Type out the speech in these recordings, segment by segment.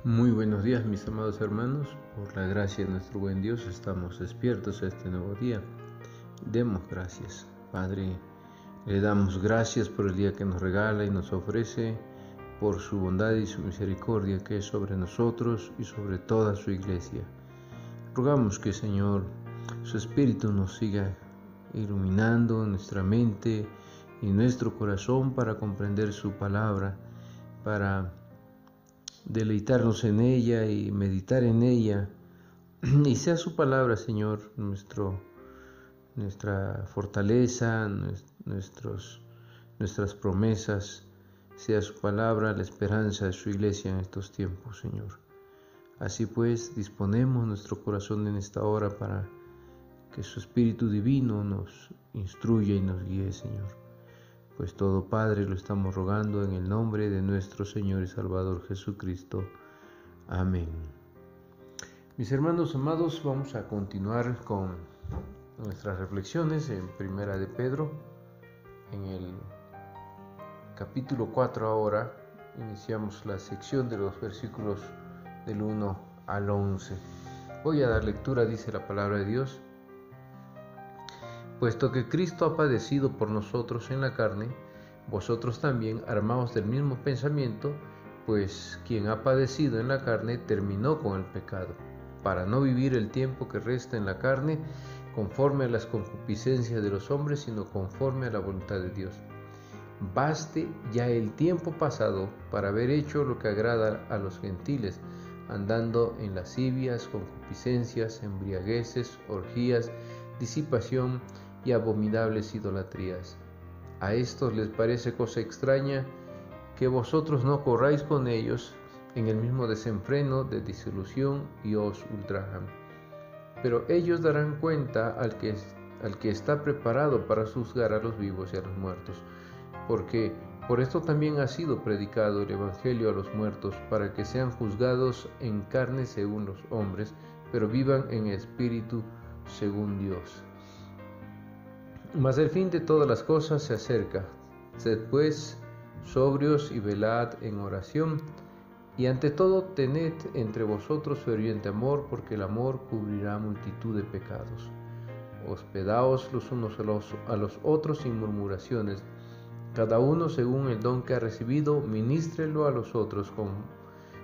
Muy buenos días, mis amados hermanos. Por la gracia de nuestro buen Dios estamos despiertos a este nuevo día. Demos gracias. Padre, le damos gracias por el día que nos regala y nos ofrece, por su bondad y su misericordia que es sobre nosotros y sobre toda su iglesia. Rogamos que, Señor, su Espíritu nos siga iluminando nuestra mente y nuestro corazón para comprender su palabra, para deleitarnos en ella y meditar en ella, y sea su palabra, Señor, nuestra fortaleza, nuestras promesas, sea su palabra la esperanza de su iglesia en estos tiempos, Señor. Así pues, disponemos nuestro corazón en esta hora para que su Espíritu Divino nos instruya y nos guíe, Señor. Pues todo, Padre, lo estamos rogando en el nombre de nuestro Señor y Salvador Jesucristo. Amén. Mis hermanos amados, vamos a continuar con nuestras reflexiones en Primera de Pedro, en el capítulo 4 ahora. Iniciamos la sección de los versículos del 1 al 11. Voy a dar lectura, dice la palabra de Dios. Puesto que Cristo ha padecido por nosotros en la carne, vosotros también armaos del mismo pensamiento, pues quien ha padecido en la carne terminó con el pecado, para no vivir el tiempo que resta en la carne conforme a las concupiscencias de los hombres, sino conforme a la voluntad de Dios. Baste ya el tiempo pasado para haber hecho lo que agrada a los gentiles, andando en lascivias, concupiscencias, embriagueces, orgías, disipación y abominables idolatrías. A estos les parece cosa extraña que vosotros no corráis con ellos en el mismo desenfreno de disolución y os ultrajan. Pero ellos darán cuenta al que está preparado para juzgar a los vivos y a los muertos, porque por esto también ha sido predicado el Evangelio a los muertos, para que sean juzgados en carne según los hombres, pero vivan en espíritu según Dios. Mas el fin de todas las cosas se acerca. Sed pues sobrios y velad en oración, y ante todo tened entre vosotros ferviente amor, porque el amor cubrirá multitud de pecados. Hospedaos los unos a los otros sin murmuraciones, cada uno según el don que ha recibido, ministrelo a los otros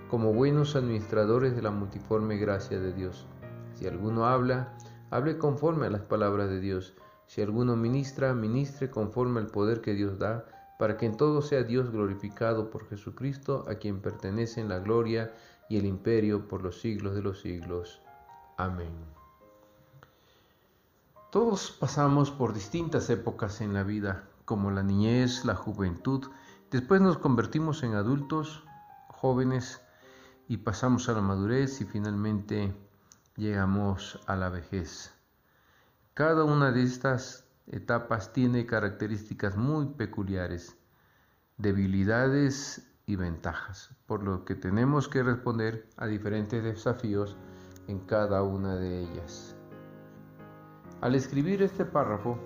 como buenos administradores de la multiforme gracia de Dios. Si alguno habla, hable conforme a las palabras de Dios. Si alguno ministra, ministre conforme al poder que Dios da, para que en todo sea Dios glorificado por Jesucristo, a quien pertenecen la gloria y el imperio por los siglos de los siglos. Amén. Todos pasamos por distintas épocas en la vida, como la niñez, la juventud. Después nos convertimos en adultos, jóvenes, y pasamos a la madurez y finalmente llegamos a la vejez. Cada una de estas etapas tiene características muy peculiares, debilidades y ventajas, por lo que tenemos que responder a diferentes desafíos en cada una de ellas. Al escribir este párrafo,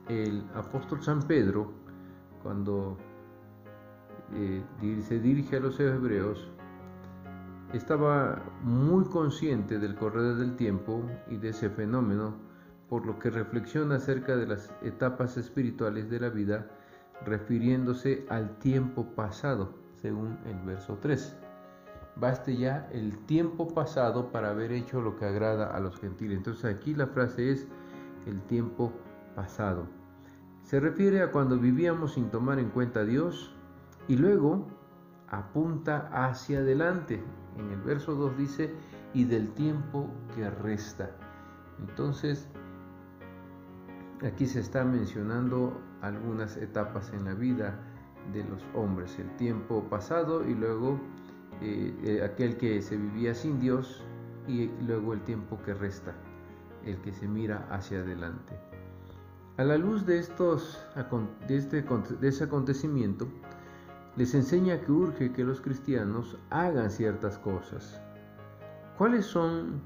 el apóstol San Pedro, cuando se dirige a los hebreos, estaba muy consciente del correr del tiempo y de ese fenómeno, por lo que reflexiona acerca de las etapas espirituales de la vida, refiriéndose al tiempo pasado, según el verso 3. Baste ya el tiempo pasado para haber hecho lo que agrada a los gentiles. Entonces aquí la frase es el tiempo pasado. Se refiere a cuando vivíamos sin tomar en cuenta a Dios, y luego apunta hacia adelante. En el verso 2 dice, y del tiempo que resta. Entonces, aquí se está mencionando algunas etapas en la vida de los hombres, el tiempo pasado y luego aquel que se vivía sin Dios, y luego el tiempo que resta, el que se mira hacia adelante. A la luz de ese acontecimiento, les enseña que urge que los cristianos hagan ciertas cosas. ¿Cuáles son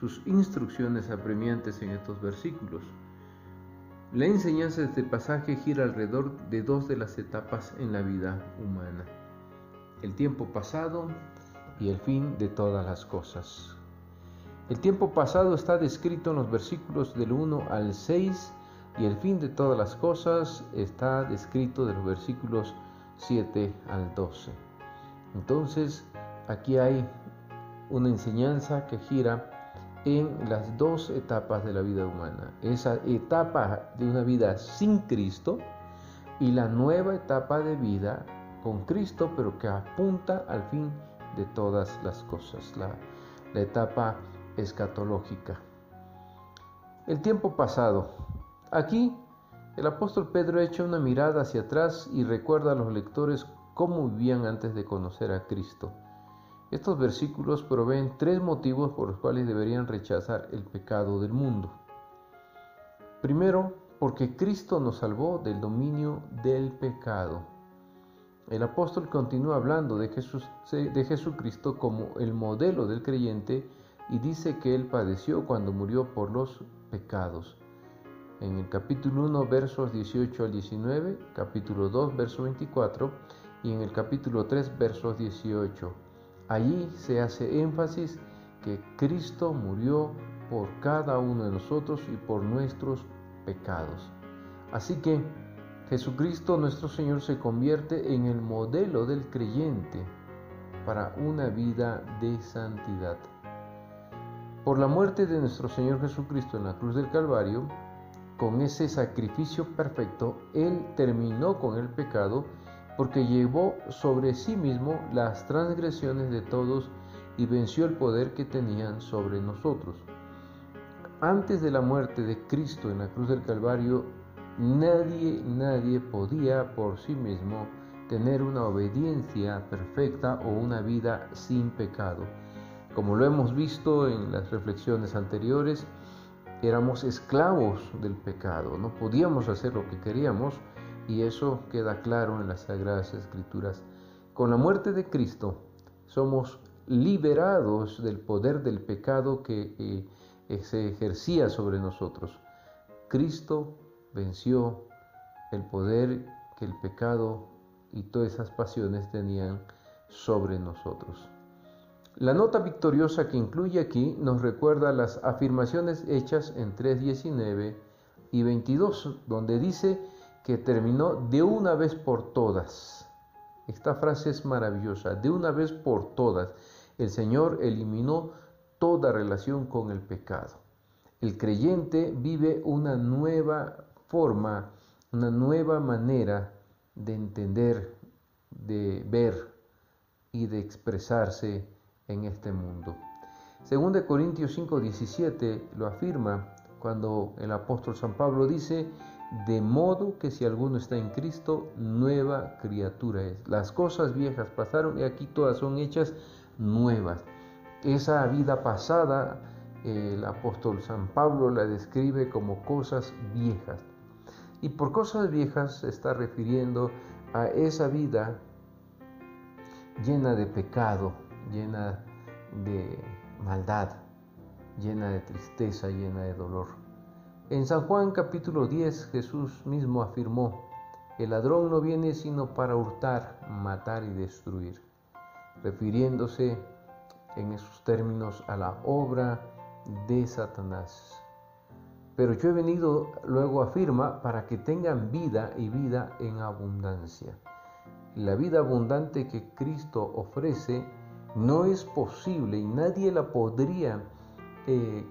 sus instrucciones apremiantes en estos versículos? La enseñanza de este pasaje gira alrededor de dos de las etapas en la vida humana: el tiempo pasado y el fin de todas las cosas. El tiempo pasado está descrito en los versículos del 1 al 6 y el fin de todas las cosas está descrito de los versículos 7 al 12. Entonces, aquí hay una enseñanza que gira en las dos etapas de la vida humana. Esa etapa de una vida sin Cristo y la nueva etapa de vida con Cristo, pero que apunta al fin de todas las cosas, la etapa escatológica. El tiempo pasado. Aquí el apóstol Pedro echa una mirada hacia atrás y recuerda a los lectores cómo vivían antes de conocer a Cristo. Estos versículos proveen 3 motivos por los cuales deberían rechazar el pecado del mundo. Primero, porque Cristo nos salvó del dominio del pecado. El apóstol continúa hablando de Jesucristo como el modelo del creyente y dice que Él padeció cuando murió por los pecados. En el capítulo 1, versos 18 al 19, capítulo 2, verso 24 y en el capítulo 3, versos 18. Allí se hace énfasis que Cristo murió por cada uno de nosotros y por nuestros pecados. Así que Jesucristo nuestro Señor se convierte en el modelo del creyente para una vida de santidad. Por la muerte de nuestro Señor Jesucristo en la cruz del Calvario, con ese sacrificio perfecto, Él terminó con el pecado porque llevó sobre sí mismo las transgresiones de todos y venció el poder que tenían sobre nosotros. Antes de la muerte de Cristo en la cruz del Calvario, nadie podía por sí mismo tener una obediencia perfecta o una vida sin pecado. Como lo hemos visto en las reflexiones anteriores, éramos esclavos del pecado, no podíamos hacer lo que queríamos y eso queda claro en las Sagradas Escrituras. Con la muerte de Cristo somos liberados del poder del pecado que se ejercía sobre nosotros. Cristo venció el poder que el pecado y todas esas pasiones tenían sobre nosotros. La nota victoriosa que incluye aquí nos recuerda las afirmaciones hechas en 3:19 y 22, donde dice que terminó de una vez por todas. Esta frase es maravillosa, de una vez por todas. El Señor eliminó toda relación con el pecado. El creyente vive una nueva forma, una nueva manera de entender, de ver y de expresarse en este mundo. Según de Corintios 5:17 lo afirma cuando el apóstol San Pablo dice: de modo que si alguno está en Cristo, nueva criatura es. Las cosas viejas pasaron y aquí todas son hechas nuevas. Esa vida pasada, el apóstol San Pablo la describe como cosas viejas. Y por cosas viejas se está refiriendo a esa vida llena de pecado, llena de maldad, llena de tristeza, llena de dolor. En San Juan capítulo 10 Jesús mismo afirmó: el ladrón no viene sino para hurtar, matar y destruir, refiriéndose en esos términos a la obra de Satanás. Pero yo he venido, luego afirma, para que tengan vida y vida en abundancia. La vida abundante que Cristo ofrece no es posible y nadie la podría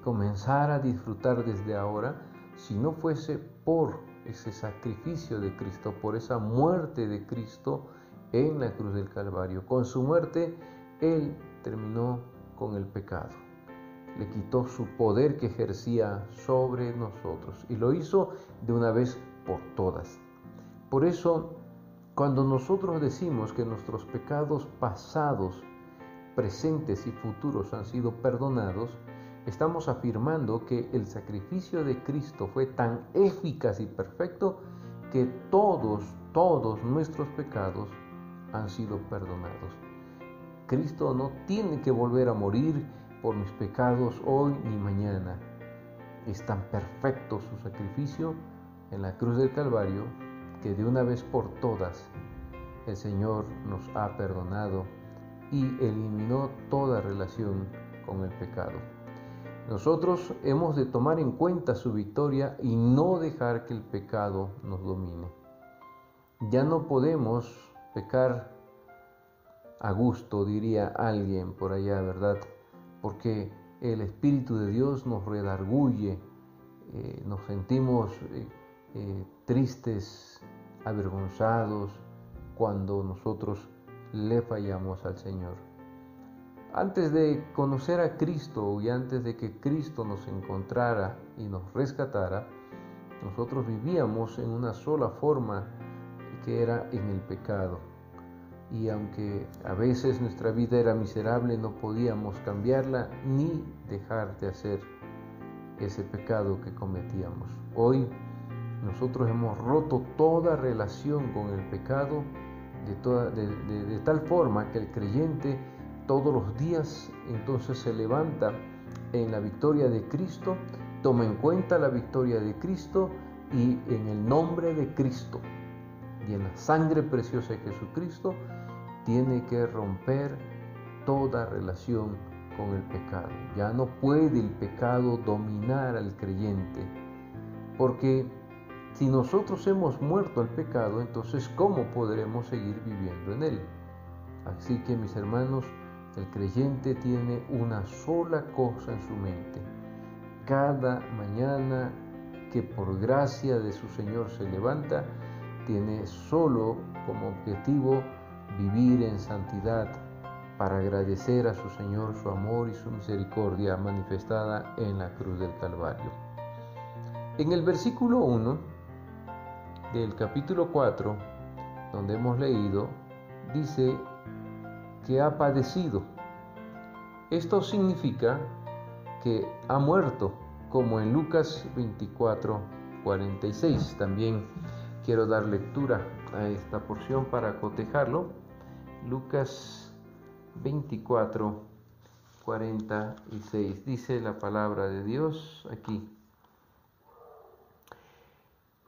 comenzar a disfrutar desde ahora si no fuese por ese sacrificio de Cristo, por esa muerte de Cristo en la cruz del Calvario. Con su muerte, Él terminó con el pecado. Le quitó su poder que ejercía sobre nosotros y lo hizo de una vez por todas. Por eso, cuando nosotros decimos que nuestros pecados pasados, presentes y futuros han sido perdonados, estamos afirmando que el sacrificio de Cristo fue tan eficaz y perfecto que todos nuestros pecados han sido perdonados. Cristo no tiene que volver a morir por mis pecados hoy ni mañana. Es tan perfecto su sacrificio en la cruz del Calvario que de una vez por todas el Señor nos ha perdonado y eliminó toda relación con el pecado. Nosotros hemos de tomar en cuenta su victoria y no dejar que el pecado nos domine. Ya no podemos pecar a gusto, diría alguien por allá, ¿verdad? Porque el Espíritu de Dios nos redarguye, nos sentimos tristes, avergonzados cuando nosotros le fallamos al Señor. Antes de conocer a Cristo y antes de que Cristo nos encontrara y nos rescatara, nosotros vivíamos en una sola forma, que era en el pecado. Y aunque a veces nuestra vida era miserable, no podíamos cambiarla ni dejar de hacer ese pecado que cometíamos. Hoy nosotros hemos roto toda relación con el pecado de tal forma que el creyente todos los días entonces se levanta en la victoria de Cristo, toma en cuenta la victoria de Cristo y en el nombre de Cristo y en la sangre preciosa de Jesucristo tiene que romper toda relación con el pecado. Ya no puede el pecado dominar al creyente, porque si nosotros hemos muerto al pecado, entonces ¿cómo podremos seguir viviendo en él? Así que, mis hermanos, el creyente tiene una sola cosa en su mente. Cada mañana que por gracia de su Señor se levanta, tiene solo como objetivo vivir en santidad para agradecer a su Señor su amor y su misericordia manifestada en la cruz del Calvario. En el versículo 1 del capítulo 4, donde hemos leído, dice que ha padecido. Esto significa que ha muerto, como en Lucas 24:46. También quiero dar lectura a esta porción para cotejarlo. Lucas 24:46. Dice la palabra de Dios aquí.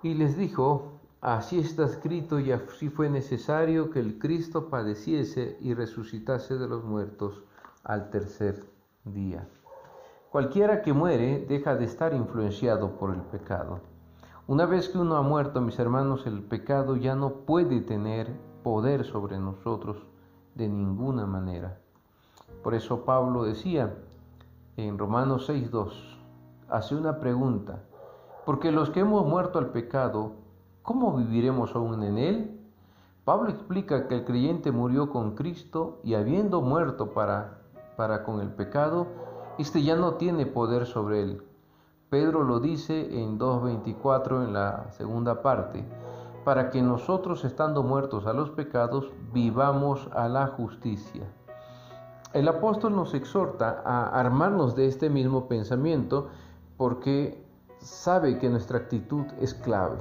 Y les dijo: así está escrito y así fue necesario que el Cristo padeciese y resucitase de los muertos al tercer día. Cualquiera que muere deja de estar influenciado por el pecado. Una vez que uno ha muerto, mis hermanos, el pecado ya no puede tener poder sobre nosotros de ninguna manera. Por eso Pablo decía en Romanos 6:2, hace una pregunta: porque los que hemos muerto al pecado, ¿cómo viviremos aún en él? Pablo explica que el creyente murió con Cristo y habiendo muerto para con el pecado, este ya no tiene poder sobre él. Pedro lo dice en 2:24 en la segunda parte, para que nosotros, estando muertos a los pecados, vivamos a la justicia. El apóstol nos exhorta a armarnos de este mismo pensamiento porque sabe que nuestra actitud es clave.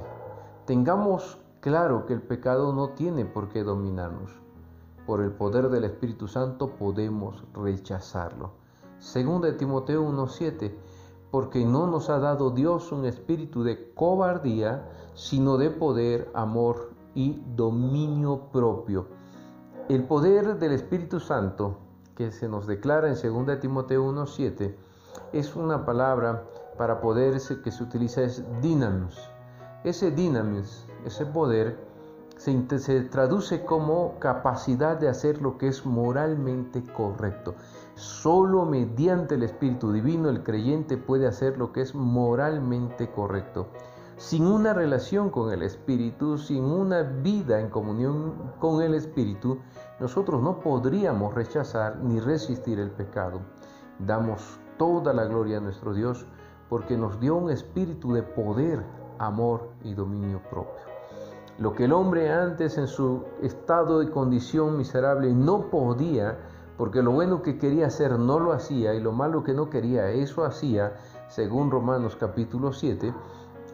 Tengamos claro que el pecado no tiene por qué dominarnos. Por el poder del Espíritu Santo podemos rechazarlo. Segunda de Timoteo 1:7, porque no nos ha dado Dios un espíritu de cobardía, sino de poder, amor y dominio propio. El poder del Espíritu Santo, que se nos declara en segunda de Timoteo 1:7, es una palabra para poder que se utiliza, es dynamis. Ese dynamis, ese poder, se traduce como capacidad de hacer lo que es moralmente correcto. Solo mediante el Espíritu Divino el creyente puede hacer lo que es moralmente correcto. Sin una relación con el Espíritu, sin una vida en comunión con el Espíritu, nosotros no podríamos rechazar ni resistir el pecado. Damos toda la gloria a nuestro Dios porque nos dio un espíritu de poder, amor y dominio propio. Lo que el hombre antes en su estado y condición miserable no podía, porque lo bueno que quería hacer no lo hacía y lo malo que no quería eso hacía, según Romanos capítulo 7,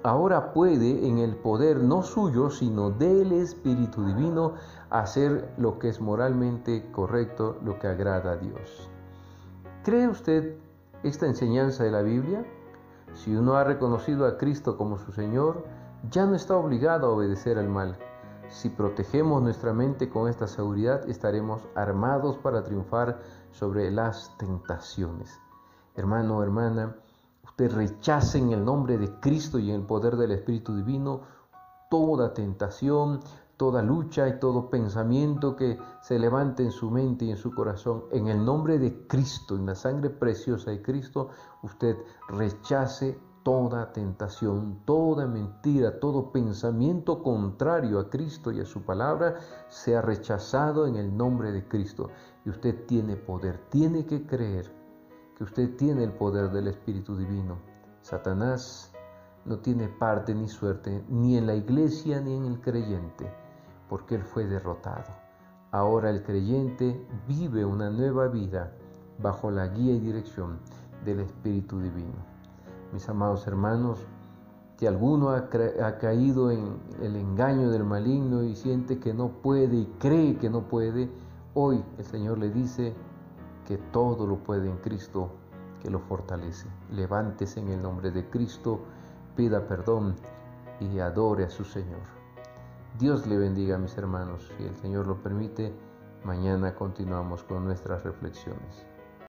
ahora puede en el poder no suyo sino del Espíritu Divino hacer lo que es moralmente correcto, lo que agrada a Dios. ¿Cree usted esta enseñanza de la Biblia? Si uno ha reconocido a Cristo como su Señor, ya no está obligado a obedecer al mal. Si protegemos nuestra mente con esta seguridad, estaremos armados para triunfar sobre las tentaciones. Hermano, hermana, usted rechace en el nombre de Cristo y en el poder del Espíritu Divino toda tentación, toda lucha y todo pensamiento que se levante en su mente y en su corazón. En el nombre de Cristo, en la sangre preciosa de Cristo, usted rechace toda tentación, toda mentira, todo pensamiento contrario a Cristo y a su palabra sea rechazado en el nombre de Cristo. Y usted tiene poder, tiene que creer que usted tiene el poder del Espíritu Divino. Satanás no tiene parte ni suerte ni en la iglesia ni en el creyente, porque él fue derrotado. Ahora el creyente vive una nueva vida bajo la guía y dirección del Espíritu Divino. Mis amados hermanos, si alguno ha caído en el engaño del maligno y siente que no puede y cree que no puede, hoy el Señor le dice que todo lo puede en Cristo que lo fortalece. Levántese en el nombre de Cristo, pida perdón y adore a su Señor. Dios le bendiga, mis hermanos. Si el Señor lo permite, mañana continuamos con nuestras reflexiones.